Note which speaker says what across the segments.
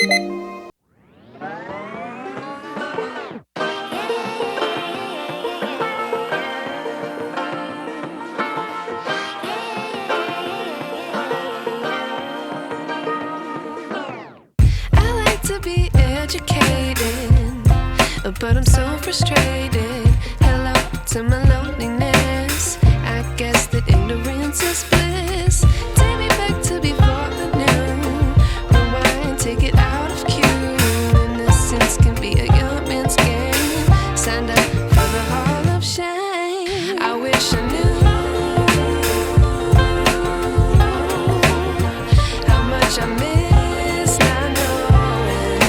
Speaker 1: I like to be educated, but I'm so frustrated. Hello to my loneliness. I guess that ignorance is bliss. Take me back to before I knew. Rewind, take it out of cue. Innocence can be a young man's game. Signed up for the hall of shame. I wish I knew how much I miss not knowing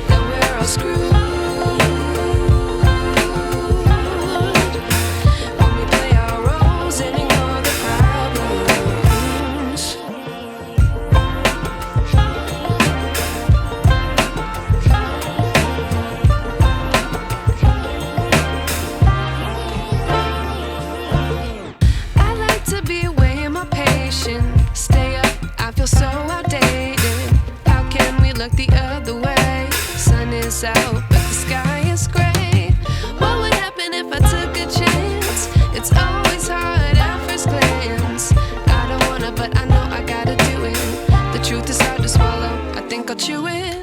Speaker 1: that we're all screwed when we play our roles and ignore the problems. I like to be weighing my patience. Stay up, I feel so outdated. How can we look the other way? Sun is out, but the sky is gray. What would happen if I took a chance? It's always hard at first glance. I don't wanna, but I know I gotta do it. The truth is hard to swallow, I think I'll chew it.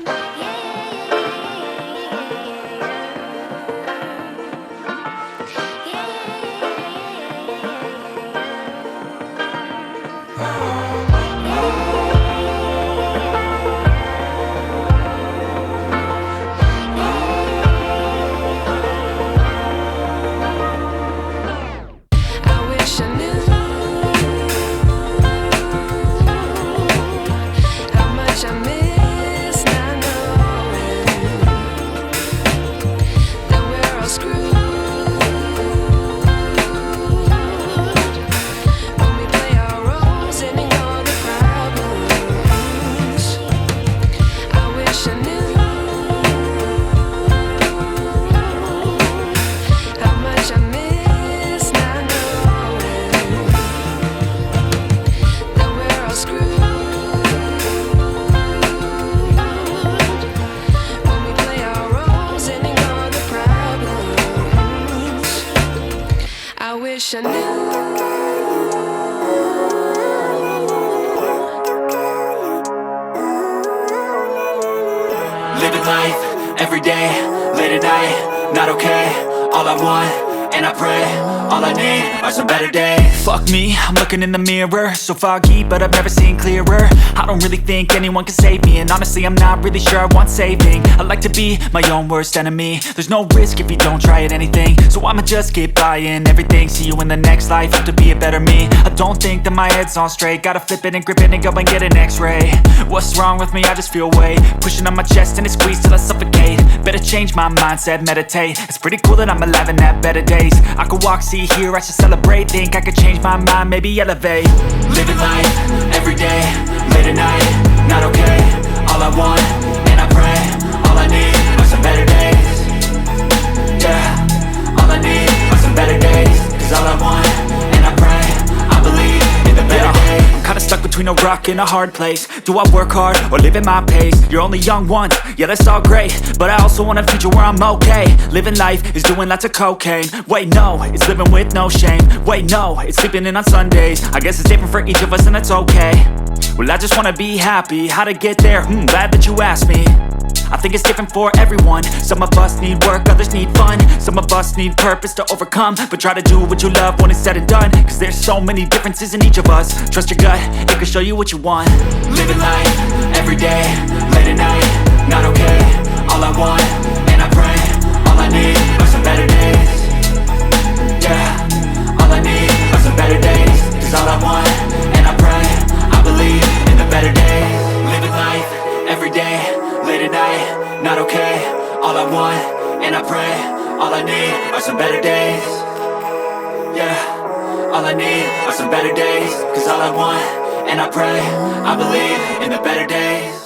Speaker 1: I wish I knew how much I miss not knowing that we're all screwed when we play our roles and ignore the problems. I wish I knew how much I miss not knowing that we're all screwed when we play our roles and ignore the problems. I wish I knew.
Speaker 2: Living life, every day, late at night, not okay. All I want, and I pray, all I need are some better days. Fuck me, I'm looking in the mirror, so foggy, but I've never seen clearer. I don't really think anyone can save me, and honestly I'm not really sure I want saving. I like to be my own worst enemy. There's no risk if you don't try at anything, so I'ma just keep buying everything. See you in the next life, have to be a better me. I don't think that my head's on straight, gotta flip it and grip it and go and get an x-ray. What's wrong with me? I just feel weight pushing on my chest and it squeezes till I suffocate. Better change my mindset, meditate. It's pretty cool that I'm alive and have better days. I could walk, see, hear, I should celebrate. Think I could change my mind, maybe elevate. Living life, every day, late at night, not okay. All I want, and I pray, all I need are some better days. Yeah, all I need are some better days. Cause all I want, and I pray, I believe in the better days. I'm kinda stuck between a rock and a hard place. Do I work hard or live at my pace? You're only young once, yeah that's all great, but I also want a future where I'm okay. Living life is doing lots of cocaine. Wait no, it's living with no shame. Wait no, it's sleeping in on Sundays. I guess it's different for each of us and that's okay. Well I just wanna be happy, how to get there? Glad that you asked me. I think it's different for everyone. Some of us need work, others need fun. Some of us need purpose to overcome. But try to do what you love when it's said and done. Cause there's so many differences in each of us. Trust your gut, it can show you what you want. Living life, every day, late at night, not okay. All I want, and I pray, all I need are some better days. Yeah, all I need are some better days. Cause all I want, and I pray, I believe in the better days. Living life, every day, late at night, not okay. All I want, and I pray, all I need are some better days. Yeah, all I need are some better days. Cause all I want, and I pray, I believe in the better days.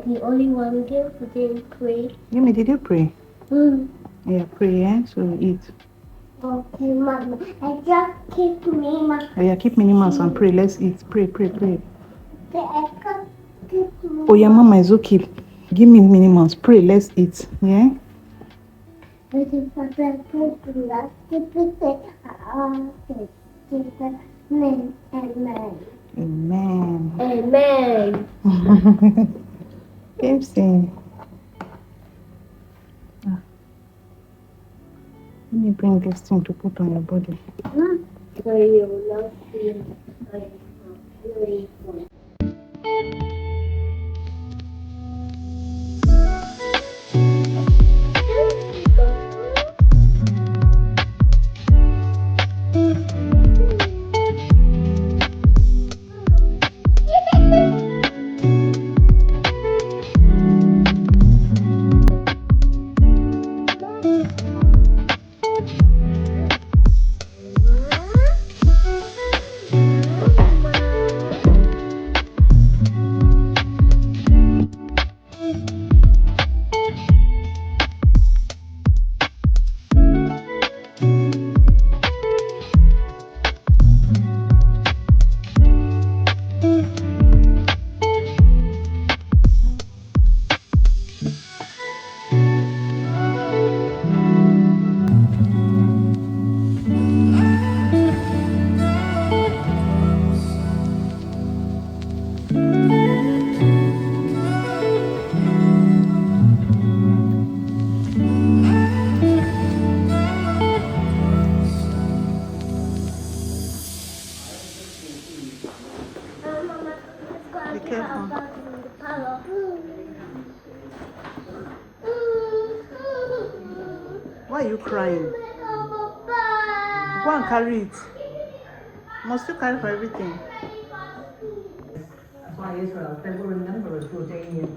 Speaker 3: The only one here who didn't pray.
Speaker 4: Yumi, did you pray? Yeah, pray, eh? So eat.
Speaker 3: Okay, Mama. I just keep me, Mama.
Speaker 4: Oh, yeah, keep Minnie Mouse and pray. Let's eat. Pray, pray, pray.
Speaker 3: I can't keep me.
Speaker 4: Oh, yeah, Mama is okay. Give me Minnie Mouse. Pray, let's eat. Yeah?
Speaker 3: This is what I put to last. Keep it name and man.
Speaker 4: Amen.
Speaker 3: Amen.
Speaker 4: Keep saying. Let me bring this thing to put on your body.
Speaker 3: So you will not feel like really fun.
Speaker 4: Be careful. Why are you crying? Go and carry it. Must you carry for everything?
Speaker 5: That's why Israel, there were a number of Jordanian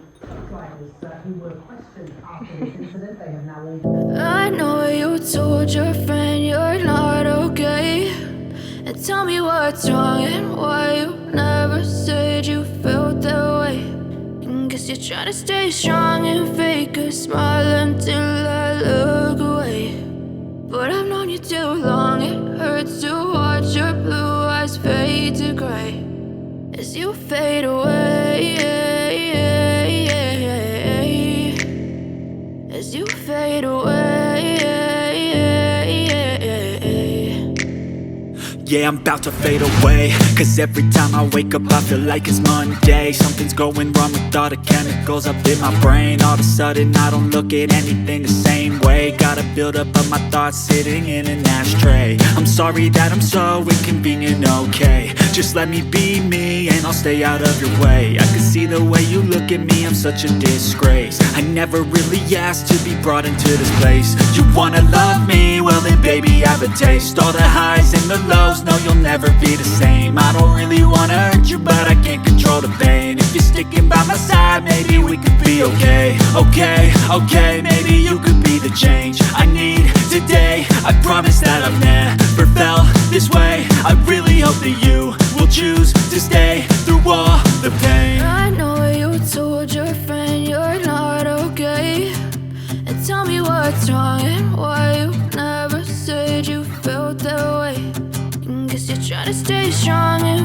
Speaker 5: drivers who were questioned after this incident. They have now all...
Speaker 1: I know you told your friend you're not okay. And tell me what's wrong and why you never said you felt that way. And guess you're trying to stay strong and fake a smile until I look away. But I've known you too long, it hurts to watch your blue eyes fade to gray as you fade away, as you fade away.
Speaker 2: Yeah, I'm about to fade away, cause every time I wake up I feel like it's Monday. Something's going wrong with all the chemicals up in my brain. All of a sudden I don't look at anything the same way. Gotta build up of my thoughts sitting in an ashtray. I'm sorry that I'm so inconvenient, okay. Just let me be me and I'll stay out of your way. I can see the way you look at me, I'm such a disgrace. I never really asked to be brought into this place. You wanna love me? Well then baby have a taste. All the highs and the lows, no you'll never be the same. I don't really wanna hurt you but I can't control the pain. If you're sticking by my side, maybe we could be okay. Okay, maybe you could be the change I need today. I promise that I've never felt this way. I really hope that you will choose to stay through all the pain.
Speaker 1: I know you told your friend you're not okay. And tell me what's wrong and why you never said you felt that way. And guess you're trying to stay strong and